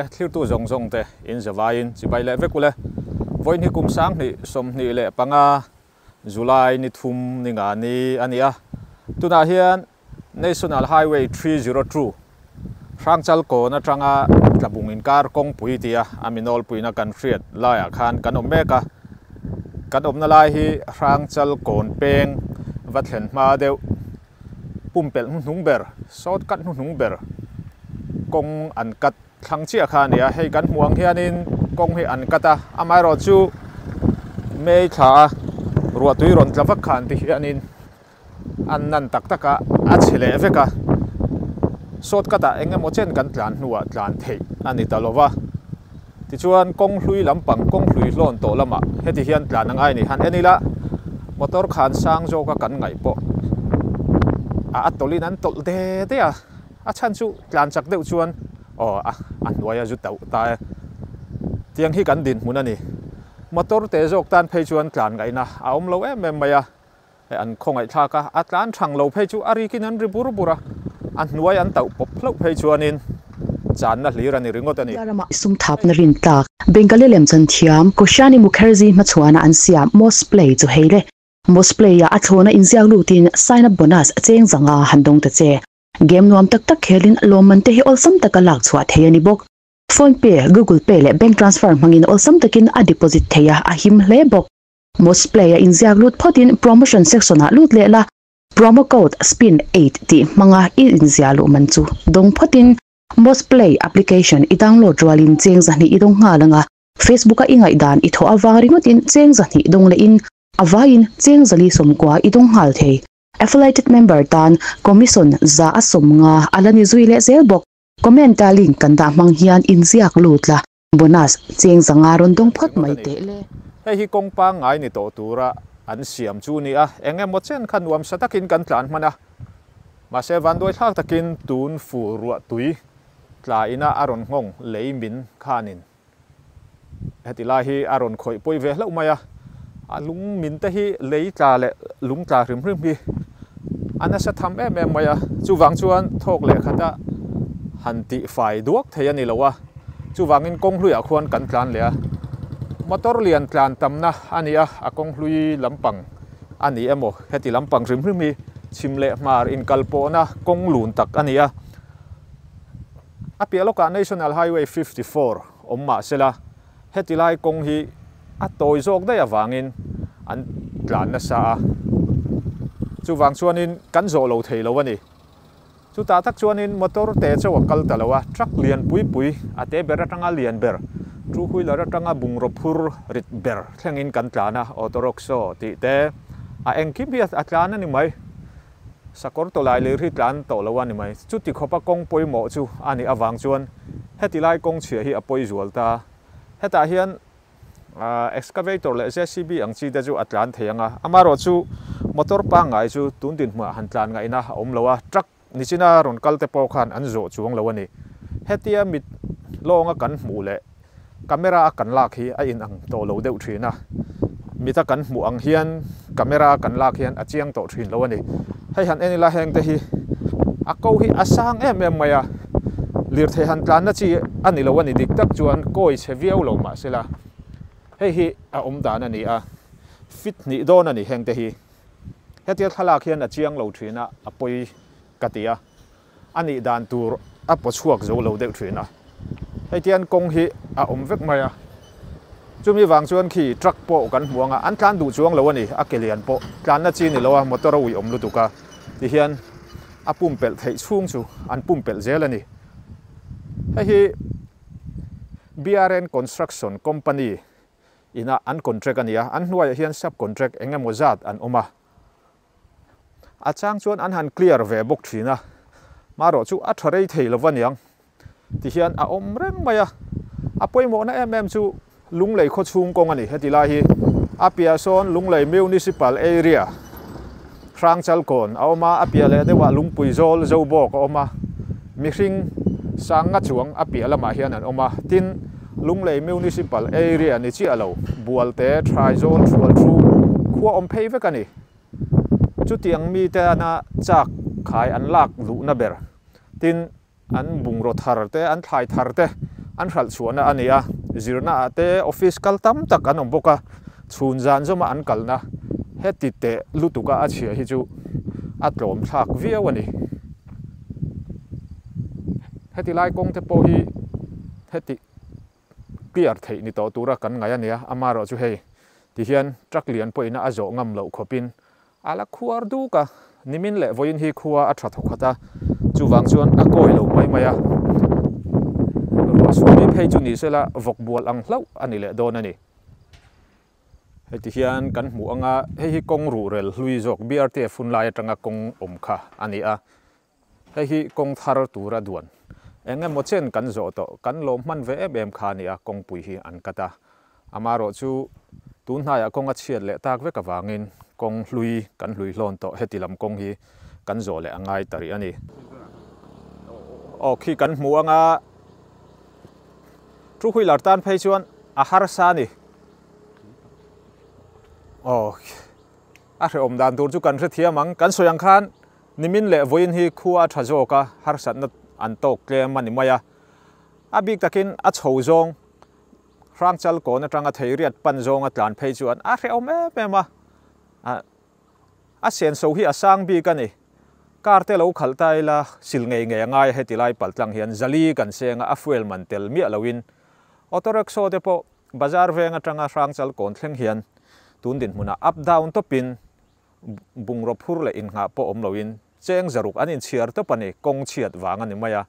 le thlir tu zong zong te in zawain chi bai le vekule voin hi kum sang ni som ni le panga July ni thum ni nga ni ania tuna hian National Highway 302 rangchal ko na tanga tlabungin kar kawngpui tia aminol puina kan hriat laia khan kan omeka kan omna lai hi rangchal kon peng vathlen ma deuh pumpel hnung ber sot kat hnung ber kong an kat thlang chia kha nia hei kan muang hianin kong hi an kata amai ro chu mei tha ruwa tui ron tlavak khan ti hianin an nan tak taka a chhele veka sot kata engemaw chen kan tlan hnuwa tlan thei ani talova ti chuan kong hlui lampang kong hlui hlon to lama heti hian tlan angai ni han enila motor khan sang zo ka kan ngai po a atolin an tol de te a chan chu tlan chak deuh chuan an nuaya ju tau ta tiang hi kan din mun ani motor te jok tan phei chuan tlan ngai na a om lo em maya an khongai thaka atlan thang lo phei chu ari kin an ribur bura an nuai an tau pop phlo phei chuanin chan na hlir ani ringot ani rama sum thap na rin tak bengali lem chan thiam koshani mukherjee ma chuana an siam mosplay chu heile mosplay ya athona inziak lutin sign up bonus cheng zanga handong ta che game nuam tak tak khelin loman te hi olsam taka lak chhuat thei ani bok phone pay google pay le bank transfer mangin olsam takin a deposit theya a him hle bok mosplay ya inziak lut photin promotion section a lut le la promo code spin 8 ti manga I inzialu manchu dong photin mosplay application I download rawalin cheng zani idong nga langa facebook a ingai dan I tho awang ringotin cheng zani dong le in awain cheng zali somkwa idong hal thei affiliated member tan commission za asom nga alani zuile zelbok comment ta link kan da mang hian inziak lutla bonus cheng zanga ron dong phot mai te le hei hi kongpa ngai ni to tura an siam chu ni a engemaw chen khan nuam satakin kan tlan hmana ma se van doi thak takin tun fu ruwa tui tla ina aron ngong leimin khanin heti lai hi aron khoi poi ve hlo maya alung min te hi lei tla le lung tla hrim hrim hi ana sa tham em maya chu wang chuan thok le khata hanti fai duak thei ani lowa chu wangin kong hlui a khuan kan tlan le a motor lian tlan tamna ania akong hlui lampang ani emo heti lampang hrim hrim hi chimle mar in kalpo na kong lun tak ania apialoka National Highway 54 omma sela heti lai kong hi atoi jok dai awangin an tlan na sa chu wang chuanin kan zo lo thei lo ani chu ta tak chuanin motor te chawa kal talawa truck lian pui pui ate bera tanga lian ber two wheeler tanga bungro phur rit ber thlengin kan tlana autorokso ti te a engkim hi atlana ni mai sakor to lai le ri tlan to lawan ni mai chu ti khopa kawngpui mo chu ani awang chuan heti lai kong chhia hi apoi zualta heta hian excavator le JCB ang chi da chu atlan theyanga amaro chu motor pa ngai chu tundin hma han tlan ngai na om lowa truck nichina ron kalte po khan an zo chuang lawani hetia mit longa kan hmu le camera kan lak hi a in ang to lo deuh thina mita kan hmu ang hian camera kan lak hian a chiang to thin lawani hei han enila heng te hi a ko hi asang em maya lir the han tlan na chi ani lawani dik tak chuan koi cheviau lo ma sela hei hi a om dan ani a fit ni don ani heng te hi hetia thalak hian a chiang lo thina a poi katia ani dan tur a po chuak zo lo deuh thina hei tian kong hi a om vek maya chumi wang chuan khi truck po kan hmuanga an tlan du chuang lo ani a kelian po tlan na chi ni lo a motor ui om lutuka ti hian a pumpel thei chhung chu an pumpel zel ani hei hi BRN Construction Company ina an contract ania an hnuai hian sub contract engemaw zat an oma a chang chuan an han clear ve bok thina maro chu a tharei thei lovaniang ti hian a om reng maya a poimo na chu Lunglei khaw chhung kong ani heti lai hi apia son Lunglei municipal area rangchal kon a oma apia le dewa lungpui zol zo bok a oma mi hring sanga chuang apia lama hian an oma tin Lunglei municipal area ni chi alo bualte thrai zon thual thu khuwa om phei vek ani chu tiang mi te na chak khai an lak lu na ber tin an bungrot thar te an thlai thar te an hral chuana ania zirna te office kal tam tak an boka chhun zan zoma an kalna heti te lutuka a chhia hi chu atlom thak viau ani heti lai kong te po hi heti clear thei ni to tura kan ngai ania amaro chu hei ti hian truck lian poina a zo ngam lo khopin ala khuar du ka nimin le voin hi khuwa a tha thokhata chuwang chuan a koi lo mai maya suami phei chu ni sela vok bual ang hlau ani le don ani heti hian kan hmu anga hei hi kong ru rel hlui jok BRT fun lai atanga kong om kha ani a hei hi kong thar tura duan enge mo chen kan zo to kan lom man ve bem kha ni a kawngpui hi an kata amaro chu tun hnaia kong a chiat le tak ve ka wangin kong hlui kan hlui hlon to heti lam kong hi kan zo le angai tari ani o khi kan hmu anga tru hui lar tan phei chuan a har sa ni a re om dan tur chu kan re thiamang kan soyang khan nimin le voin hi khuwa thajo ka har sat na an tok klem mani maya a big takin a chho zong rang chal ko na tanga thei riat pan zong a tlan phei chuan a re om e ma a sen so hi asang bi ka ni kar te lo khal tai la sil ngei nge ngai heti lai paltlang hian zali kan senga a fuel man tel mi alawin autorickshaw te po bazar venga tanga rang chal kon thleng hian tun din hmuna up down to pin bungrop phur le in nga po om loin cheng zaruk anin chiar to pani kong chiat wang ani maya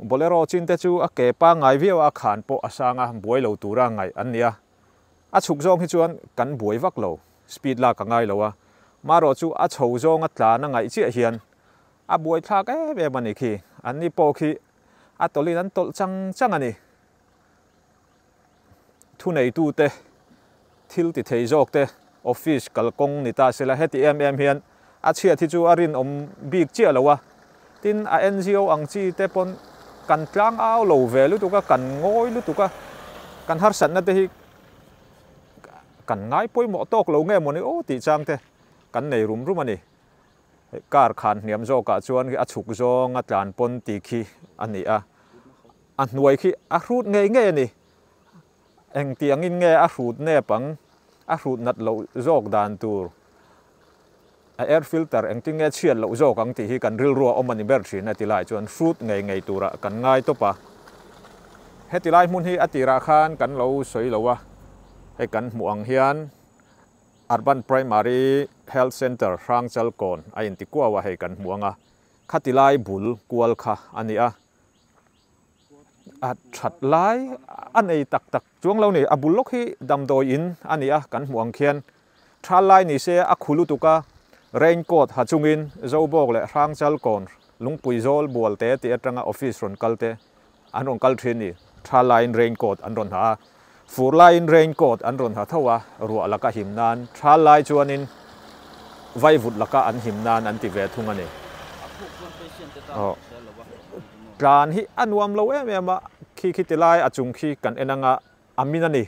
bolero chin te chu a ke pa ngai viau a khan po asanga buai lo tura ngai ania a chuk zong hi chuan kan buai vak lo speed la ka ngai lowa maro chu a chho zong a tla na ngai chi hian a buai thla ka be mani khi ani po khi a tolin an tol chang ani thu nei tu te thil ti thei jok te office kal kong ni ta sela heti hian a chia thi chu arin om big chi alowa tin a NGO ang chi te pon kan tlang aw lo ve lu tu ka kan ngoi lu tu ka kan har san na te hi kan ngai poi mo tok lo nge mo ni o ti chang te kan nei rum ani kar khan niam zo ka chuan a chuk zong a tlan pon ti khi ani a hnuai khi a hrut nge ani eng tiang in nge a hrut ne pang a hrut nat lo zok dan tur a air filter eng ti nge chian lo zok ang ti hi kan ril ruwa omani ber thina ti lai chuan fruit ngei tura kan ngai to pa heti lai mun hi atira khan kan lo soi lowa he kan hmuang hian urban primary health center rang chal kon a in ti kwa wa he kan hmuanga khatilai bul kual kha ani a that lai an ei tak chuang lo ni a bul lok hi dam doi in ani a kan hmuang khian thal lai ni se a khulu tuka raincoat ha chungin zo bok le rang chal kon lungpui zol bol te ti atanga office ron kalte an ron kal thini tha line raincoat an ron ha fur line raincoat an ron ha thawa ruwa laka himnan tha lai chuanin vai vut laka an himnan an ti ve thung ani tlan hi anuam lo em khi ti lai achung khi kan enanga amin ani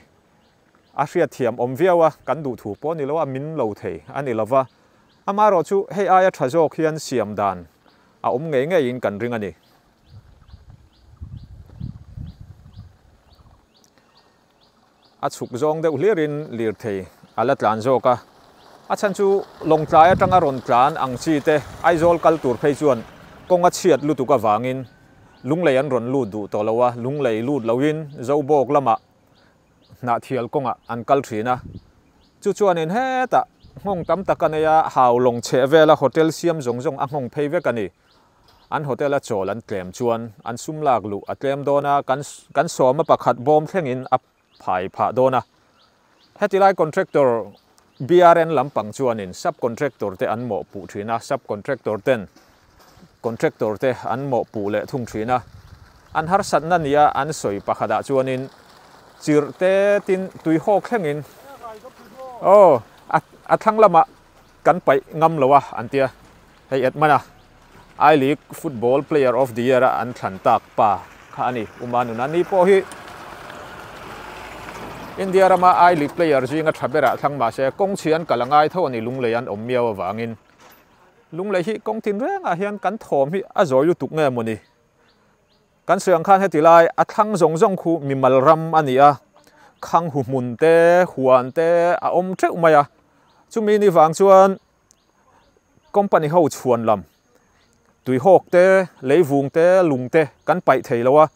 a hria thiam om viawa kan du thu po ni lo amin lo thei ani lova amaro chu hei aya thajo khian siam dan a nge in kan ring ani a chuk zong de ulerin lir thei ala tlan zo ka a chan chu long tlai atanga ron tlan ang chi te aizol kal tur phei chuan konga chiat lu tu ka wangin lunglei an ron lu du to lowa lunglei lut lowin zo bok lama na thial konga an kal thina chu chuanin he ta ngong tam takanaya haw long che vela hotel siam zong a ngong phei ve kani an hotel a chol an tlem chuan an sumlak lu a tlem dona kan soma pakhat bom thlengin a phai pha dona hetilai contractor BRN lampang chuanin subcontractor te an mo pu thina subcontractor ten contractor te an mo pu le thung thina an har sat na nia an soi pakhada chuanin chir te tin tui hok thlengin a thang lama kan pai ngam lowa antia hei etmana I League football player of the year an thlan tak pa kha ani umanu nani po hi India rama I League player jinga thabera thang ma se kong chian kalangai tho ani lunglei an ommiaw wangin lunglei hi kong tin renga hian kan thom hi a zoi lu tuk nge moni kan siang khan heti lai a thlang zong zong khu mi mal ram ania khang hu mun te huan te a om theu maya chumi ni wang chuan company ho chuan lam tui hok te leivung te lung te kan pai thei lowa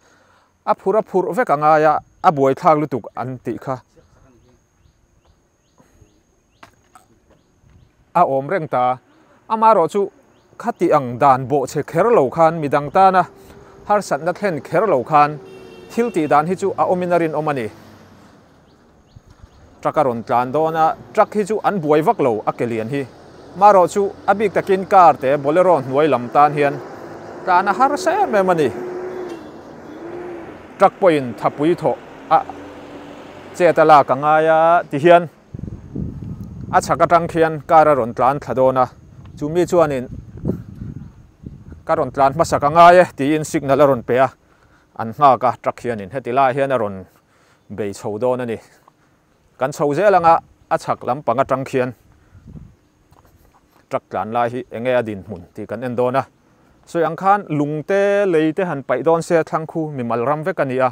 a phur vek anga ya a buai thak lutuk an ti kha a om reng ta amaro chu khati ang dan bo che kher lo khan midang ta na har sat na thlen kher lo khan thil ti dan hi chu a ominarin omani trakaron tlan dona trak hi chu an buai vak lo a kelian hi maro chu abik takin kar te bolero hnuai lam tan hian tana har se me mani trak point thapui tho a chetala kangaya ti hian a chhakatang khian kararon tlan thadona chumi chuanin karon tlan masakanga ye ti in signal aron pe a an nga ka trak hianin hetila hian aron bei chodon ani kan chho zelanga a chhak lam panga tang khian trak tlan lai hi enge adin mun ti kan endona so yang khan lungte leite han pai don se thlang khu mi mal ram vekania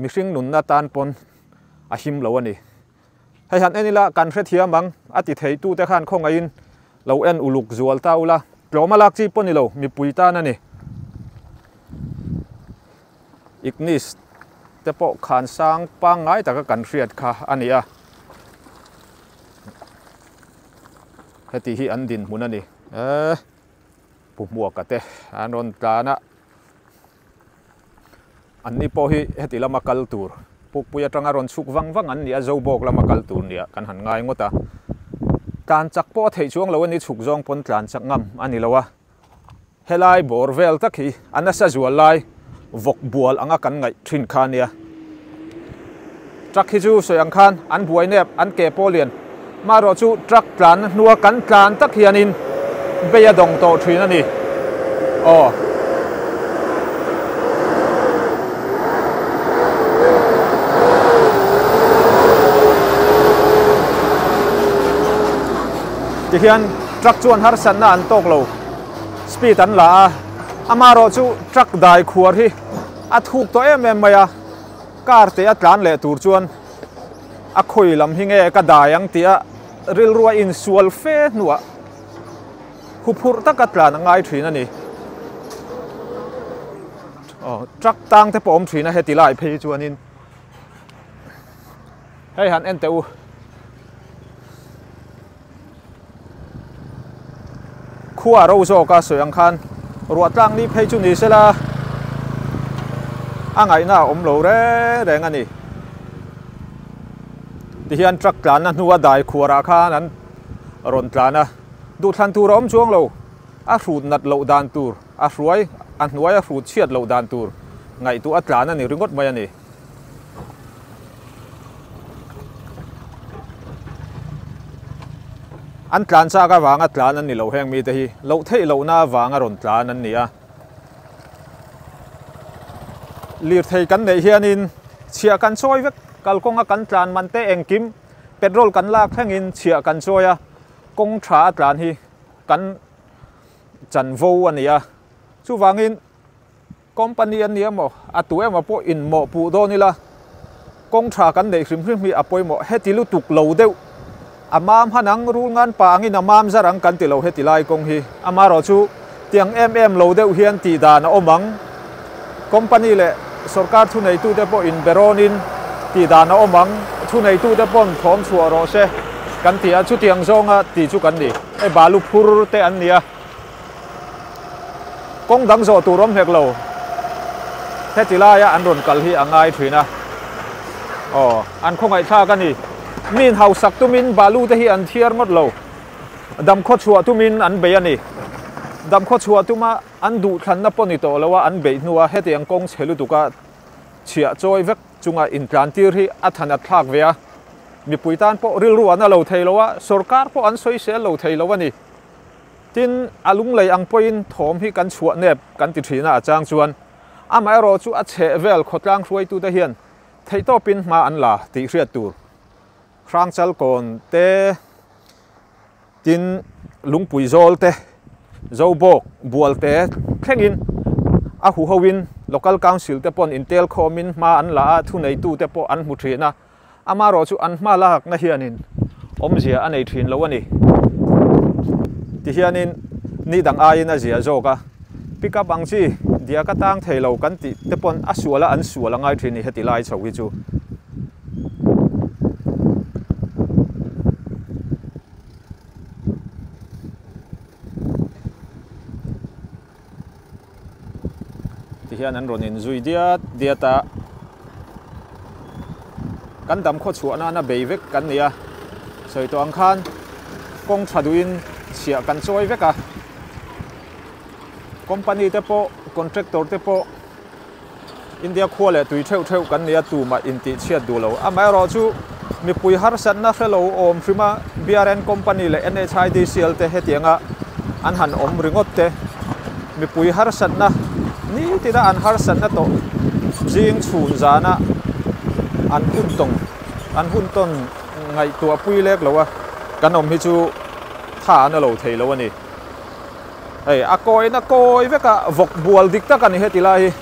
mi hring nun na tan pon a him lo ani hai han enila kan hre thia mang ati thei tu te khan khonga in lo en uluk zual taula plomalak chi poni lo mi puita na ni ignis te po khan sang pa ngai ta ka kan hriat kha ania heti hi an din mun ani pu muak ka te anon tlana an ni po hi heti lama kal tur puk puya tanga ron suk wang an ni a zo bok lama kal tur nia kan han ngai ngota tan chak po thei chuang lo ani chuk zong pon tlan chak ngam ani lowa helai borvel takhi anasa zual lai vok bual anga kan ngai thin khania trak hi chu soyang khan an buai nep an ke polian maro chu trak tlan nuwa kan tlan tak hianin beya dong to thin ani ti hian truck chuan har san na an tok lo speed an la amaro chu truck dai khuar hi a thuk to em maya car te atlan le tur chuan a khoi lam hi nge ka dayang tia ril ruwa in sual fe nuwa huphur tak atlan ngai thin ani truck tang te pom thina heti lai phei chuanin hei han en teu khua ro zo ka soyang khan ruat lang ni phei chu ni sela angai na om lo re reng ani ti hian truck tlan na nuwa dai khuara khan an ron tlana du thlan tur om chuang lo a hrut nat lo dan tur a hruai an hnuai a hrut chiat lo dan tur ngai tu atlan ani ringot mai ani an tlan cha ka wanga tlan an ni lo heng mi te hi lo thei lo na wanga ron tlan an ni a lir thei kan nei hianin chia kan choi vek kalkonga kan tlan man te engkim petrol kan lak thangin chia kan choya kong tha tlan hi kan chan vo ania chu wangin company an ni mo atu ema po in mo pu do ni la kong tha kan nei hrim mi apoi mo heti lu tuk lo deu amam hanang rul ngan pa angin amam zarang kan ti lo heti lai kong hi amaro chu tiang lo deu hian ti da na omang company le sarkar thu nei tu te po in beronin ti da na omang thu nei tu te pon thom chua ro se kan ti a chu tiang zonga ti chu kan ni e balu phur te an nia kong dang zo tu rom hek lo heti lai a an ron kal hi angai thina an khongai tha kan ni min hau sak tu min balu te hi an thiar ngot lo dam kho chua tu min an be ani dam kho chua tu ma an du thlan na poni to lawa an be nuwa heti ang kong chhelu tuka chia choi vek chunga in plan tir hi athana thak vea mi puitan po ril ru an lo thei lowa sarkar po an soi se lo thei lowani tin alunglei ang point thom hi kan chhuat nep kan ti thina achang chuan amai ro chu a che vel khotlang hruai tu te hian thei to pin ma an la ti hriat tur rang chal kon te tin lungpui zol te zo bok bual te thlengin a hu hoin local council te pon intel khomin ma an la thu nei tu te po an mu thina ama ro chu an ma lak na hianin omzia anei thin lo ani ti hianin ni dang a in a zia zoka pick up ang chi dia ka tang theilo kan ti te pon asuala an suala ngai thini heti lai chhowi chu ti hian an ronin zui dia ta kan dam kho chuana na beivek kan nia soi to ang khan kong thaduin sia kan choi veka company te po contractor te po India khole tui theu kan nia tu ma inti chiat du lo amai ro chu mi pui har san na fellow om frima BRN company le NHIDCL te hetianga an han om ringot te mi pui har san na ni ti da an har san na to jing chhun zana an hun ton ngai tua pui lek lo wa kan om hi chu tha na lo thei lo ani ei a koi veka vok bual dik ta kan heti lai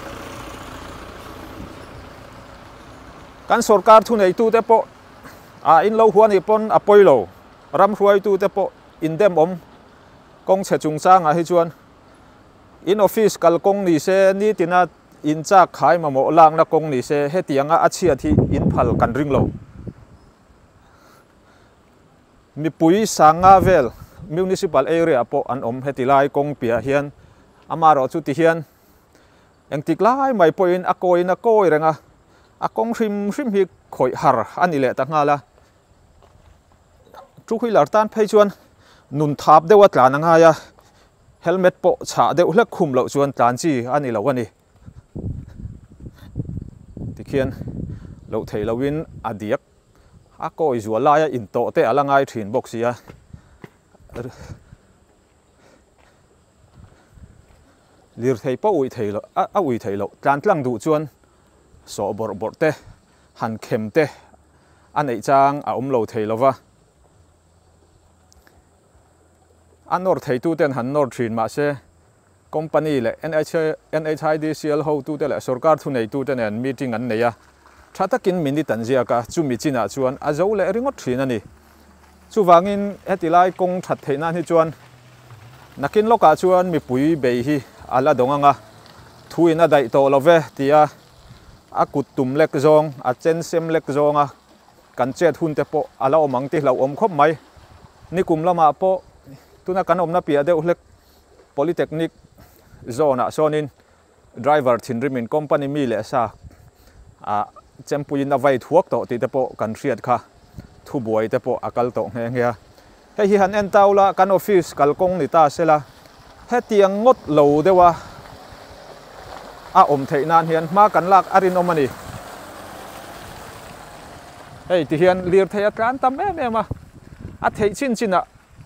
kan sarkar thu nei tu te po a in lo huan hi pon a poilo ram hruai tu te po in dem om kong che chung chang a hi chuan in office kal kong ni se ni tina in cha khai ma mo lang na kong ni se hetianga a chia thi in phal kan ring lo mi pui sanga vel municipal area po an om hetilai kawngpui hian amaro chu ti hian engtik lai mai poin a koi renga a kong hrim hi khoi har ani le ta ngala chu hui lar tan phei chuan nun thap dewa tlan anga ya helmet po cha deuh hlek khum lo chuan tlan chi ani lo ani tikhian lo thei lovin adiak a koi zual lai in to te alangai thin box ya lir thei po ui thei lo a ui thei lo tlan tlang du chuan so bor te han khem te anei chang a lo thei lova anor thei tu ten han nor thin ma se company le NHIDCL ho tu te le sarkar thu nei tu ten an meeting an neya thatakin minute an zia ka chu mi china chuan a zo le ringot thin ani chu wangin hetilai kong that theina hi chuan nakin loka chuan mi pui be hi ala donganga thuina dai to love tia a kutum lek zong a chen sem lek zonga kan chet hun te po ala omang ti hlau om khop mai ni kum lama po tuna kan omna pia de ulek polytechnic zona sonin driver thinrimin company mi le sa a chempuin na vai thuak to ti te po kan riat kha thu buai te po akal to nge nge hei hi han en taula kan office kalkong ni ta sela hetiang ngot lo dewa a om theinan hian ma kan lak arin omani hei ti hian lir thei atran tam em a thei china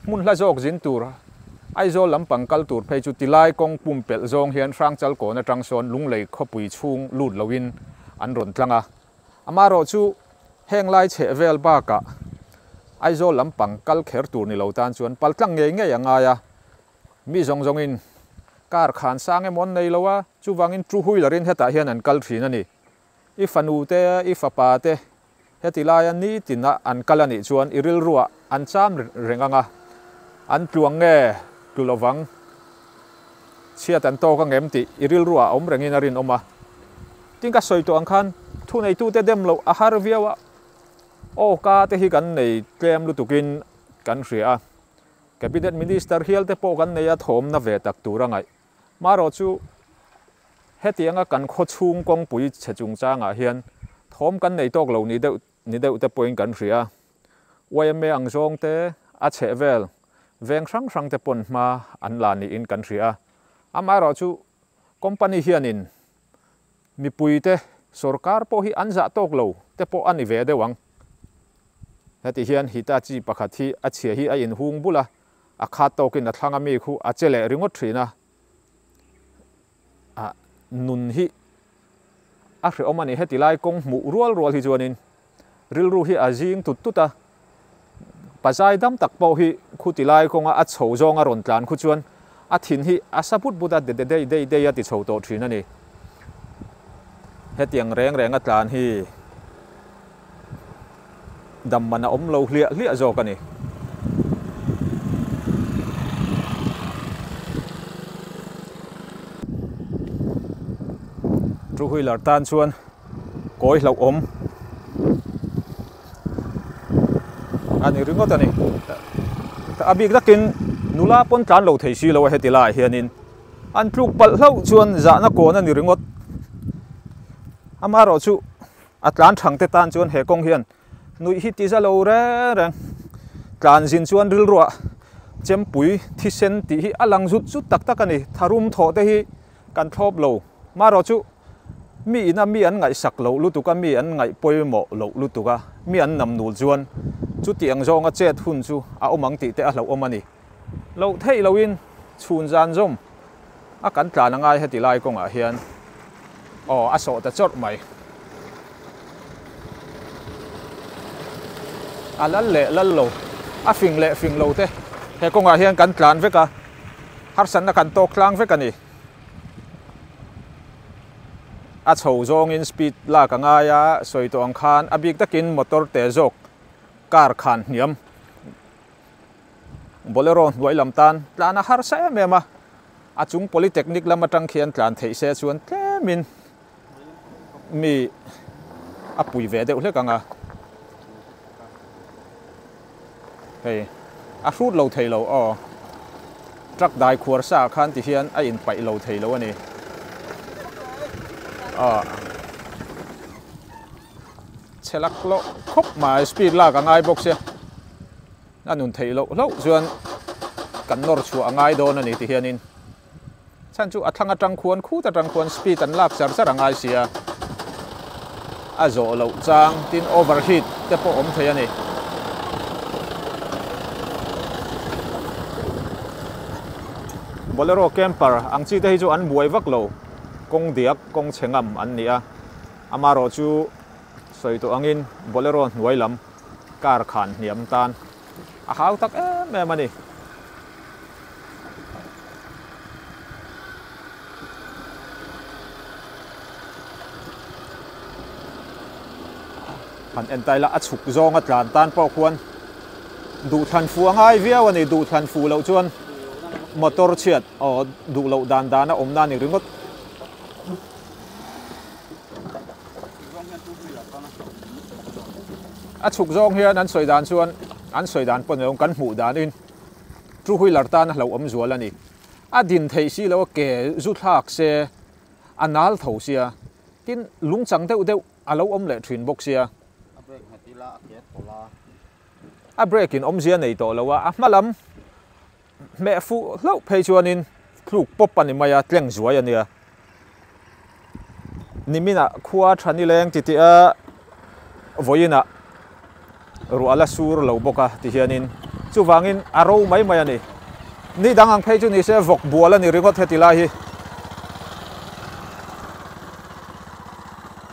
mun la jok jin tur ai zo lampang kal tur phei chu tilai kong pumpel zong hian rang chal ko na tangson lunglei khopui chhung lut lowin an ron tlanga amaro chu henglai che vel ba ka ai zo lampang kal kher tur ni lo tan chuan paltlang nge anga ya mi zong in kar khan sang emon nei lowa chu wangin tru hui larin heta hian an kal thrin ani I fanu te I fapa te hetilai an ni tina an kalani chuan iril ruwa an cham renganga an tluang nge tulovang chiat an to ka ngem ti iril ruwa om rengin arin oma tingka soi to ang khan thu nei tu te dem lo a har viawa o ka te hi kan nei tlem lu tukin kan ria cabinet minister hial te po kan nei a thom na ve tak turangai maro chu hetianga kan kho chhung kawngpui chhung changa hian thom kan nei tok lo ni deuh te point kan ria YMA ang zong te a chevel veng rang te pon ma an la ni in kan ria amaro chu company hianin mi pui te sarkar po hi anja tok lo te po ani ve dewang heti hian hitachi pakhathi a chhia hi a in hung bula a kha tokin a thlanga mi khu a chele ringot thina a nun hi a hre omani hetilai kong mu rual hi chuanin rilru hi a jing tuta pazai dam tak po hi khutilai konga a chho zonga ron tlan khu chuan a thin hi a saput buda de a ti chho to thina ni hết tiếng reng reng at lan hi đầm mà nó ốm lâu lia rồi cái này chú huy là tan xuân cối lộc ốm anh ấy đứng ở đây này abi cái kinh nula pon tan lâu thấy xí lâu hết lại hiện in anh chụp bal lâu xuân dạ nó cố anh ấy đứng ở ama rồi chú Atlan thằng tê tan chuan he công hiền nuôi hít tí ra lâu ra rằng tan zin chuan ril ruộng chém bụi thi sen tí hi alang rút tắc tắc cái này tharum thọ tê hi can thop lâu mà rồi chú mi anh ngại sặc lâu lúc tụ mi anh ngại bôi mỏ lâu lúc tụ mi anh nằm nụ chuan chú tiếng rong á chết hun chú mang tí tê lâu ôm anh lâu thấy lâu in chun gian rôm can tan ngay hết tí lại công hiền sợ ta chót mày lăn lâu phình lâu thế he công hiền can tan với cả har san na can tok lang với cả này chầu zong in speed la ka nga ya soi to ang khan abik takin motor te jok car khan niam bolero wai lam tan tlana har sa mema chung polytechnic lam atang khian tlan thei se chuan tlemin mi apui ve deuh hle kanga hei rut lo thei lo truck dai khur sa khan ti hian in pai lo thei lo ani chelak lo khop ma speed la ka ngai box ya anun thei lo chuan kan nor chu angai don ani ti hianin chan chu athanga tang khuan khu ta tang khuan speed an lak sar angai sia zo lo chang tin overheat te po om thei ani bolero camper ang chi te hi chu an buai vak lo công diak công chengam an nia amaro chu soi to angin bolero nuai lam car khan niam tan hau tak me mani han entai la achuk zong atlan tan po khuan du than fu angai viaw ani du than fu lo chuan motor chiat du lo dan na om na ni ringot chuk zong hian an soi dan chuan an soi dan pon yong kan hmu dan in chu hui lar tan lo om zual ani din thei si lo ke zu thak se anal tho sia tin lung chang deuh alo om le thin box sia break in om zia nei to lo a malam me fu lo phei chuan in kluk pop ani maya tleng zuai ania nimina khuwa thani leng ti a voina ruala sur lo boka ti hianin chu wangin aro mai ani ni dangang phei chu ni se vok buala ni ringot hetila hi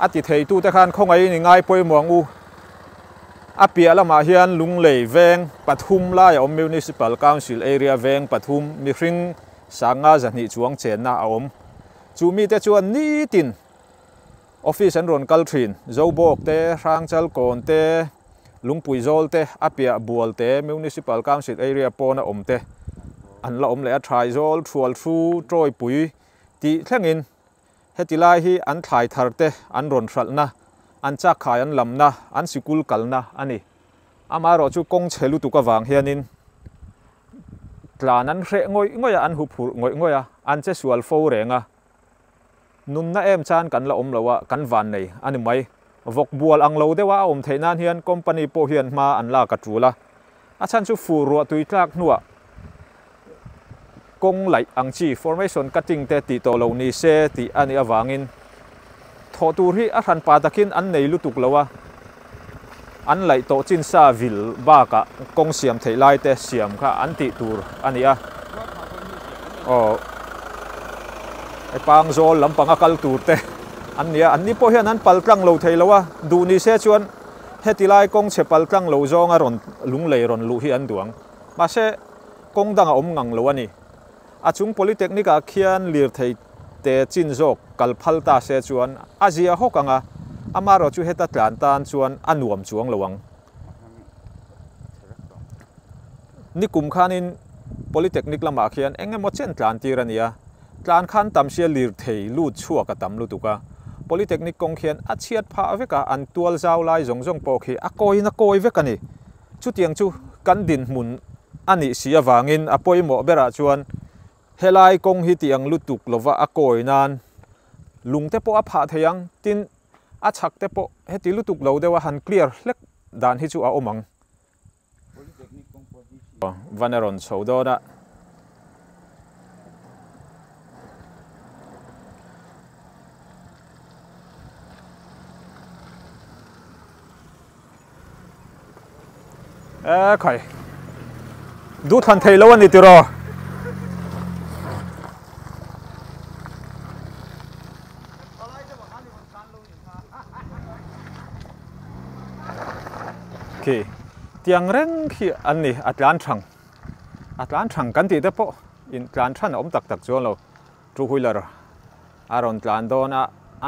ati thei tu te khan khongai ni ngai poi muangu apia lama hian Lunglei veng Pathum la ya municipal council area veng Pathum mi hring sanga zani chuang chen na om chu mi te chuan ni tin office an ron kal thin zobok te rangchal kon te lungpui zol te apia bual te municipal council area pona om te an la om le a thai zol thual thu troi pui ti thlengin hetilai hi an thlai thar te an ron thralna an cha khai an lamna an sikul kalna ani amaro chu kong chhelu tu ka wang hianin tlan an hre ngoya an hupur ngoya an che sual fo renga nun na em chan kan la om lawa kan van nei ani mai vok bual ang lo dewa om theinan hian company po hian ma an la ka trula a chan chu fu ro tui tlak nuwa kong lai ang chi formation cutting te ti to lo ni se ti ani awangin tho tur hi a ran pa takin an nei lutuk lawa an lai to chin sa vil ba ka kong siam theilai te siam kha an ti tur ania pang zol lampang akal tur te ania anni po hian an paltlang lo theilawa du ni se chuan hetilai kong che paltlang lo zonga ron Lunglei ron lu hi an duang ma se kong danga om ngang lo ani achung polytechnic a khian lir thei te chin jok kal phalta se chuan azia hokanga amaro chu heta tlan tan chuan anuam chuang lowang nikum khanin polytechnic lama khian engemaw chen tlan tirania tlan khan tamsia lir thei lut chuaka tam lutuka polytechnic kong khian achiat pha veka an tual zau lai zong zong po khi akoi na koi vekani chu tiang chu kan din mun ani sia wangin apoi mo bera chuan helai kong hi tiang lutuk lova akoi nan lungte po apha theyang tin achak te po heti lutuk lo dewa han clear hlek dan hi chu a omang vaneron chodo da khoi du than thei lo ani tiro ki tiang reng khi ani atlan thang kan ti te po in tlan than om tak tak chuan lo tru huilar aron tlan dona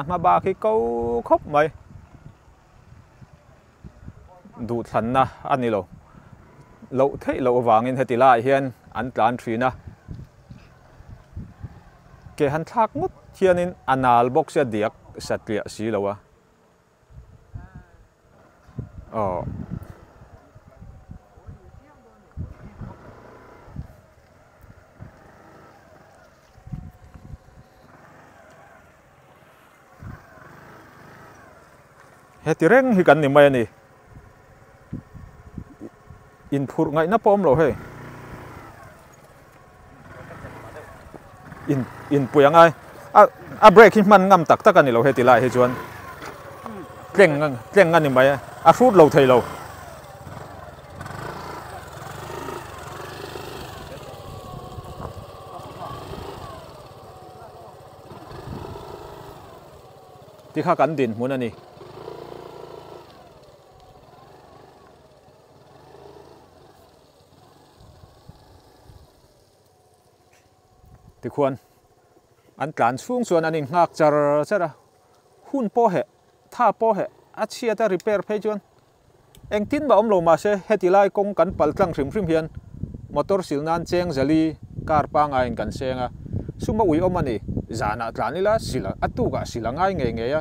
ma ba khi ko khop mai du than na ani lo thei lo wangin heti lai hian an tlan ṭhinna ke han thak mut hianin anal box ya diak satliah si lo a heti reng hi kan ni mai ni in phur ngai na pom lo he in puyang ai a break hi man ngam tak tak ani lo heti lai he chuan tleng ani mai a fruit lo thei lo ti kha kan din mun ani ti khuan an tlan chung chuan an in ngak char chara hun po he tha po he a chia ta repair phei chuan eng tin ba om lo ma se heti lai kong kan pal tlang hrim hian motor silnan cheng zali kar pa nga in kan senga suma ui om ani zana tlanila sila atuga sila ngai nge ya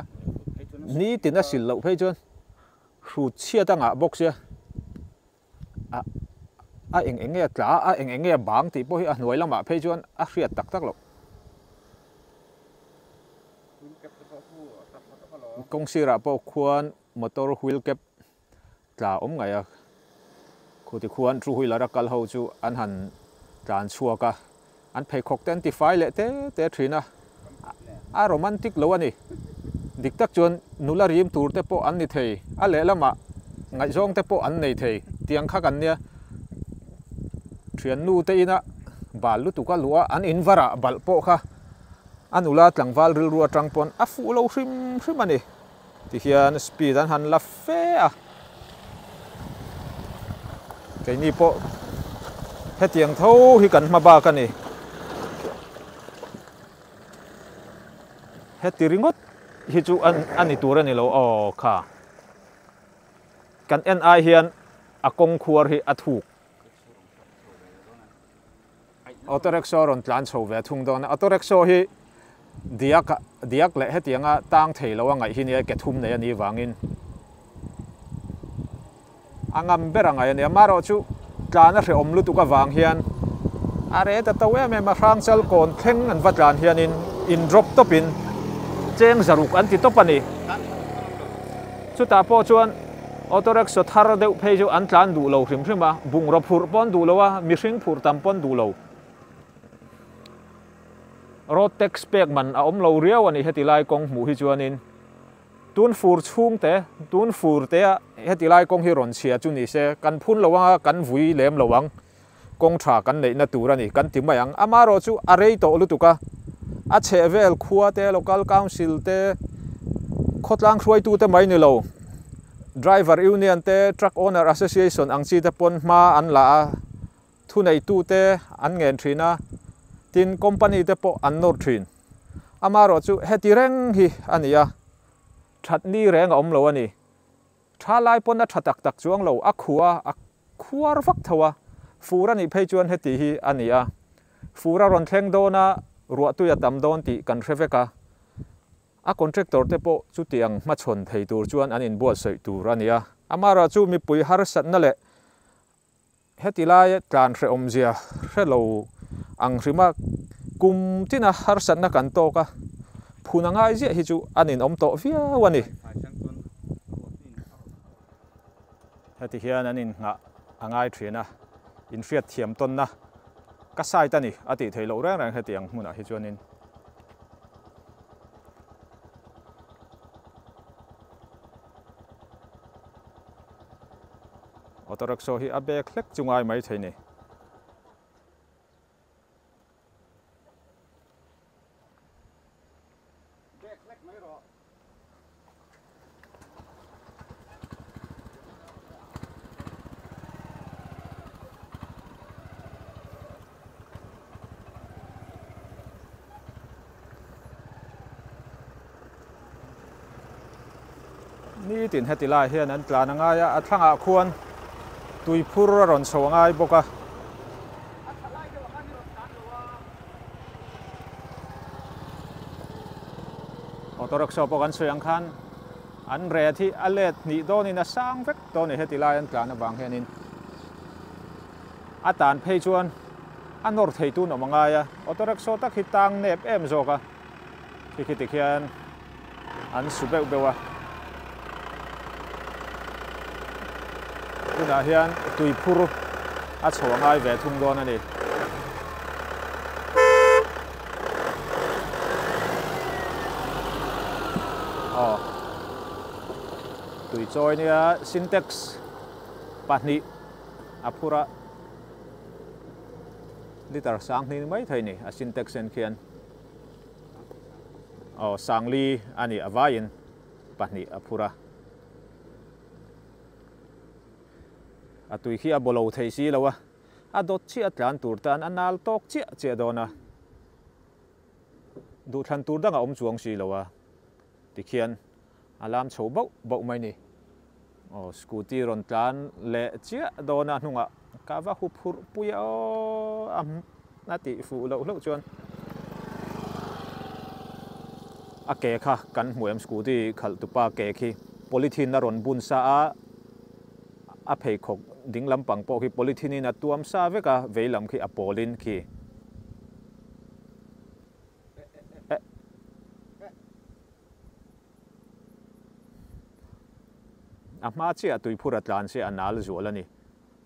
ni tina sil lo phei chuan hu chia ta nga box ya a eng tla a eng bang ti po hi a hnuai lama phei chuan a hriat tak tak lo kong sira po khuan motor wheel cap tla om ngaya khuti khuan tru huilara kal ho chu an han tlan chuaka an phei khok ten ti fai le te ṭhinna a romantic lo ani dik tak chuan nula rim tur te po an ni thei a le lama ngai zong te po an nei thei tiang kha kan nia thian nu te ina bal lu tu ka lua an invara bal po kha anula tlangwal ril ru atang pon a fu lo hrim ani ti hian speed an han la fe a cái ni po hết tiếng thâu hi kan ma ba ka ni hết ti ringot hi chu an ni tur ani lo kha kan en ai hian a kong khuar hi a thuk auto rickshaw ron tlan chho ve thung don auto rickshaw hi diak le he tianga tang thei lo ngai hi ni ke thum nei ani wangin angam beranga ani amaro chu tlana hre om lu tu ka wang hian are ta tawe me ma rang chal kon thleng an vatlan hian in drop topin cheng zaruk an ti topani chu ta po chuan auto rickshaw thar deuh phei chu an tlan du lo hrim a bung ro phur pon du lo a mi hring phur tam pon du lo road tax pek man a om lo riau ani heti lai kong mu hi chuanin tun fur chhung te tun fur te heti lai kong hi ron chia chu ni se kan phun lowanga kan vui lem lowang kong tha kan nei na tur ani kan ti mayang amaro chu arei to lutuka a che vel khuwa te local council te khotlang hruai tu te mai ni lo driver union te truck owner association angchi te pon ma an la thu nei tu te an ngen thina tin company te po an nor thin amaro chu heti reng hi ania that ni reng om lo ani tha lai pon na thatak tak chuang lo a khuar vak thawa fura ni phei chuan heti hi ania fura ron thleng do na ruwa tu ya tam don ti kan hreveka a contractor te po chu tiang ma chhon thei tur chuan an in buat soi tur ania amara chu mi pui har sat na le heti lai tlan hre om zia hre ang rima kum tina har sat na kan to ka phuna ngai zia hi chu an in om to via wani heti hian an in nga angai thina in riat thiam ton na ka sai ta ni ati thei lo rang heti ang hmuna hi chuanin auto-rickshaw hi a bek hlek chungai mai thei ni ni tin heti lai hian an tlan anga a thlanga khuan tui phur ron so ngai boka auto-rickshaw pok an soyang khan an re thi alet ni donin a sang vek to ni heti lai an tlan awang hianin atan phei chuan anor thei tu no mangaya auto-rickshaw tak hi tang nep em zoka khi tikhian an subeu bewa tuna hian tui phur a chhawng ai ve thung don ani tui choi nia syntax pahnih a phura liter sang ni mai thei ni a syntax en khian sangli ani avain pahnih a phura a tui khi a bolo thei si lowa a dot chi atlan tur tan anal tok chi che dona du than tur danga om chuang si lowa tikhian alam chho bau mai ni scooty ron tlan le chia dona hnunga kawa hu phur puya am nati fu lo chuan a ke kha kan hmuem scooty khal tupa ke khi polythene na ron bun sa a phei khok ding lampang po khi polythene na tuam sa veka veilam khi apolin khi ama chi atui phura tlan se anal zolani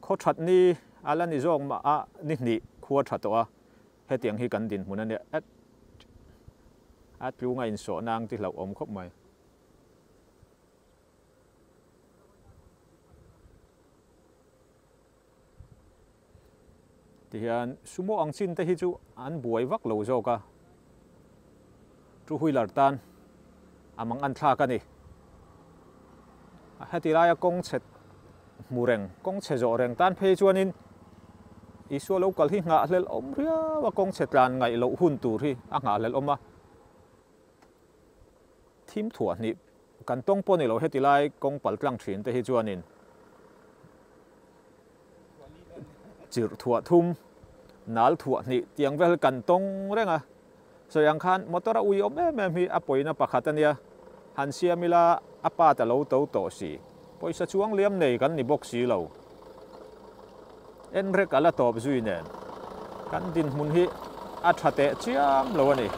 kho that ni alani zong ma a ni khuwa thatwa hetiang hi kan din munani at lu nga in so nang ti lo om khop mai tihian sumo ang chin te hi chu an buai vak lo zo ka two wheeler tan amang an thla ka ni heti lai kong chet mureng kong che zo reng tan phei chuanin isu local hi nga hlel om ria wa kong chet lan ngai lo hun tur hi a nga hlel oma thim thua ni kan tong poni lo heti lai kong paltlang thin te hi chuanin chir thua thum nal thua ni tiang vel kan tong renga soyang khan motora ui om em hi apoina pakhatania han siamila apa ta lo to to si poisa chuang liam nei kan ni box si lo en rek ala top zui nen kan din mun hi a thate chiam lo ani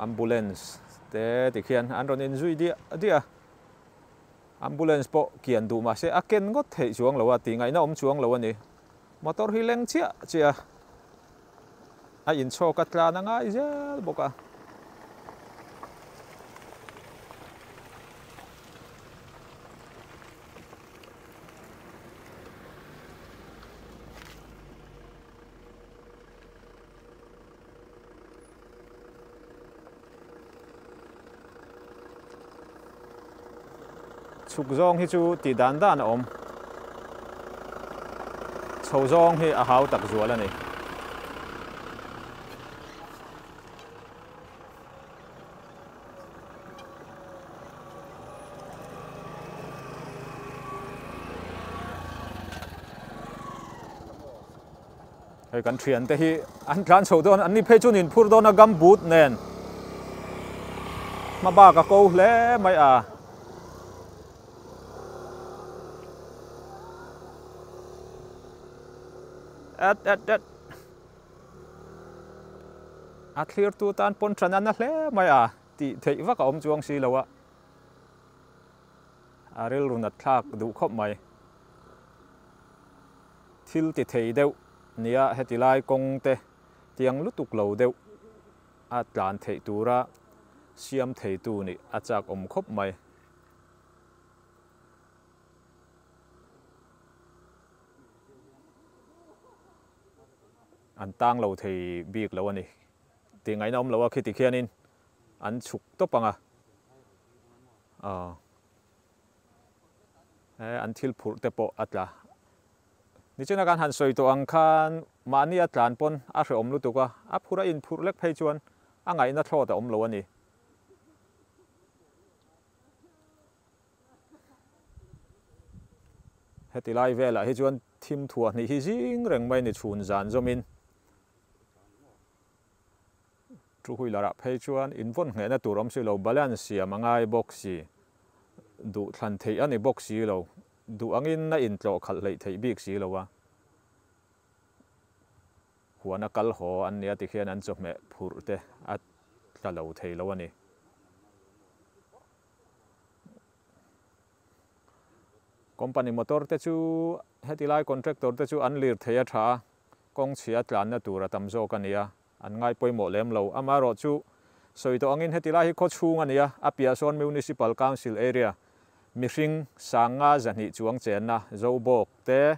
ambulance te tikhian an ron in zui dia ambulance po kian du ma se aken ngot thei chuang lo ati ngai na om chuang lo ani motor hi leng chia a in cho ka tla na ngai zel boka chuk zong hi chu ti dan dan om chho zong hi a hau tak zual ani cái kan thian te hi an tlan so don an ni phei chun in phur don a gam boot nen ma ba ka ko hle mai a at a clear tu tan pon tran an hle mai a ti thei wa ka om chuang si lowa a rel run at thak du khop mai thil ti thei deuh nia hetilai kong te tiang lutuk lo deuh a tlan thei tura siam thei tu ni a chak om khop mai an tang lo thei bik lo ani ti ngai nom lo a khiti khianin an chuk to panga an thil phur te po atla ni chuna kan han soi to ang khan mani atlan pon a hre om lu tuka a phura in phur lek phei chuan a ngai na thlo ta om lo ani hetilai vela hi chuan thim thua ni hi jing reng mai ni chhun zan zomin tru hui lara phei chuan in von nge na turom si lo balance siam angai boxi du thlan thei ani boxi lo du angin na in tlo khal lei thei bik si lo wa huana kal ho an nia ti khian an chok me phur te at tla lo thei lo ani company motor te chu hetilai contractor te chu an lir thei a tha kong chia tlan na tura tam zo ka nia an ngai poimo lem lo amaro chu soi to angin hetilai hi kho chhung ania apia son municipal council area mihring sanga zani chuang chen na zo bok te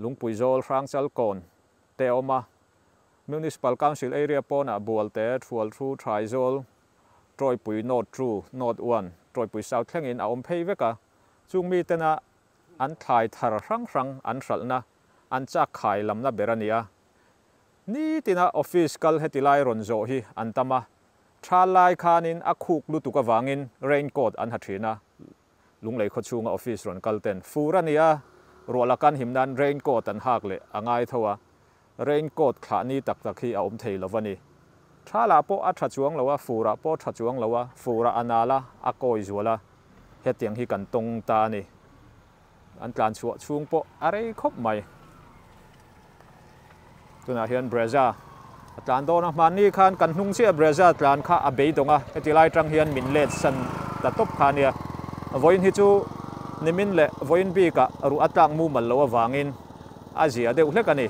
lungpui zol rang chal kon te oma municipal council area pona bual te thual thu thai zol troi pui not true not one troi pui south thlengin a om phei veka chung mi tena an thai thar rang an hralna an cha khai lamna berania ni tina office kal hetilai ronzo hi antama thalai khanin a khuk lu tuka wangin raincoat an hathina lunglei kho chunga office ron kalten furania rolakan himnan raincoat an hak le angai thowa raincoat khani tak tak hi a om thei lovani thala po a tha chuang lowa fura po tha chuang lowa fura anala a koi zuala hetiang hi kan tong ta ni an tlan chu chung po are khop mai tuna hian breza tlan do na mani khan kan hnung che breza tlan kha a bei donga hetilai tang hian min let san ta top khania voin hi chu nimin le voin bi ka ru atang mu mal lo awangin azia deuh hlek ani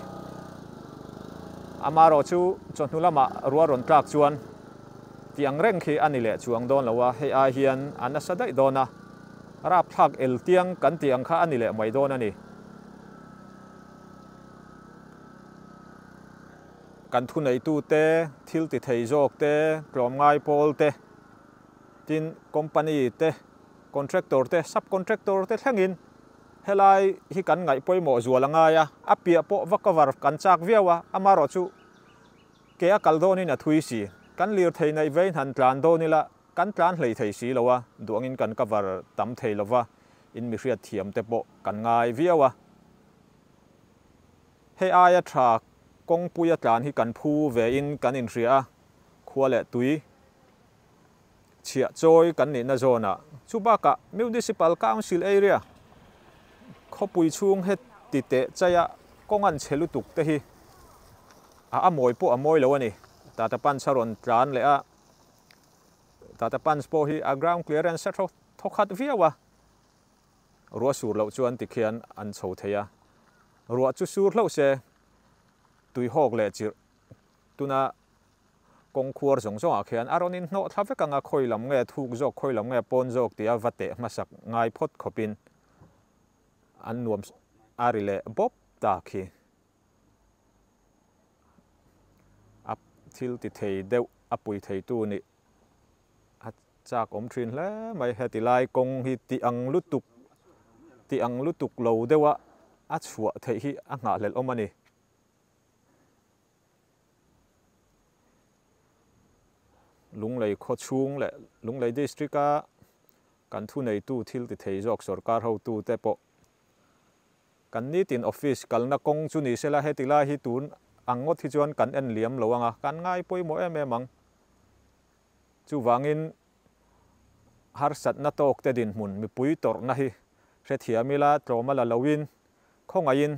amaro chu chonhulama ruwa ron tlak chuan tiang reng khi ani le chuang don lowa he a hian an asadai dona rap thak el tiang kan tiang kha ani le mai don ani kan thu nei tu te thil ti thei jok te klom ngai pol te tin company te contractor te subcontractor te thlengin helai hi kan ngai poimo zualanga ya apia po vakavar kan chak viawa amaro chu ke a kaldoni na thui si kan lir thei nei vein han tlan donila kan tlan hlei thei si lowa duangin kan cover tam thei lova in mi hriat thiam te po kan ngai viawa he aya tha kawngpui a tlan hi kan phu ve in kan in hria khuale tui chia choi kan ni na zona chubaka municipal council area khopui chung het ti te chaya kongan chhelu tuk te hi a moi po a moi lo ani tata pan saron tlan le a tata pan spo hi a ground clearance thokhat viawa ruwa sur lo chuan ti khian an chho theya ruwa chu sur lo se tui hok le chir tuna kong khuar zong zong a khian aronin no thlave kanga khoilam nge thuk jok khoilam nge pon jok tia vate masak ngai phot khopin an nuam arile bop ta khi ap thil ti thei deuh apui thei tu ni a chak om thin hle mai hetilai kong hi ti ang lutuk lo dewa a chhuwa thei hi a nga lel omani Lunglei kho chhung le Lunglei district a kan thu nei tu thil ti thei jok sarkar ho tu te po kan ni tin office kalna kong chu ni sela hetila hi tun angot hi chuan kan en liam lo anga kan ngai poimo emang chu wangin har sat na tok te din mun mi pui tor na hi re thiamila tloma la lowin khongain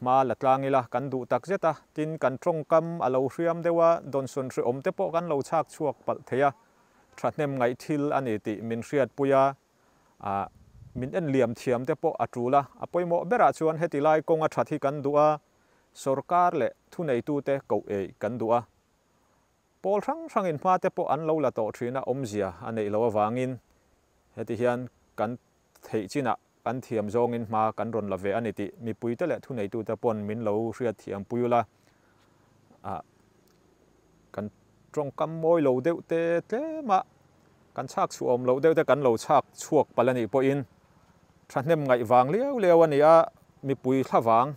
ma la tlangila kan du tak zeta tin kan trong kam alo hriam dewa don son hri om te po kan lo chak chuak pal theya thatnem ngai thil ani ti min hriat puya min en liam thiam te po atula apoimo bera chuan hetilai konga that hi kan du'a sarkar le thunei tu te ko e kan du'a pol rang in ma te po an lo la to thina omzia anei lo awangin heti hian kan thei china kan thiam zong in ma kan ron la ve ani ti mi pui te le thunei tu te pon min lo hriat thiam puyula kan trong kam moi lo deuh te tle ma kan chak chu om lo deuh te kan lo chak chuak palani po in thahnem ngai wang leo ania mi pui thlawang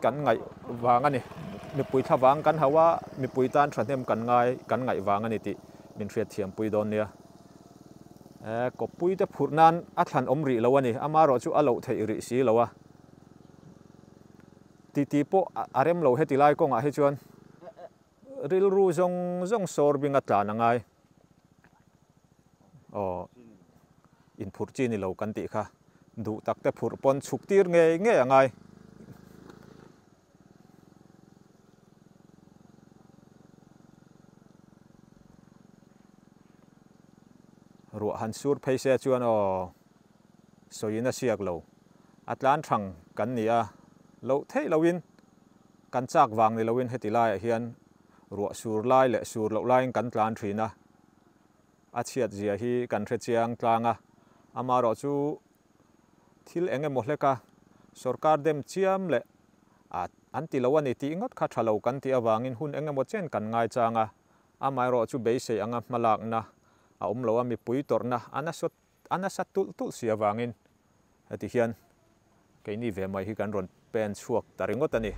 kan ngai wang ani mi pui thlawang kan hawa mi pui tan thahnem kan ngai wang ani ti min hriat thiam pui don nia ko pui te phurnan a thlan omri lo ani ama ro chu alo thei ri si lo a ti po arem lo hetilai ko nga he chuan ril ru zong sor binga tlan angai in phur chi ni lo kan ti kha du tak te phur pon chuk tir nge angai ruah han sur phaise chuan soina siak lo atlan thang kan nia lo thei loin kan chak wang ni loin hetilai hian ruah sur lai le sur lo lai kan tlan thina a chiat zia hi kan hre chiang tlanga ama ro chu thil enge mo hleka sarkar dem chiam le an ti lo ani ti ngot kha thalo kan ti awangin hun enge mo chen kan ngai changa ama ro chu beise anga malak na a lo ami pui torna anasat tul sia wangin ati hian keini ve mai hi kan ron pen chuak taringot ani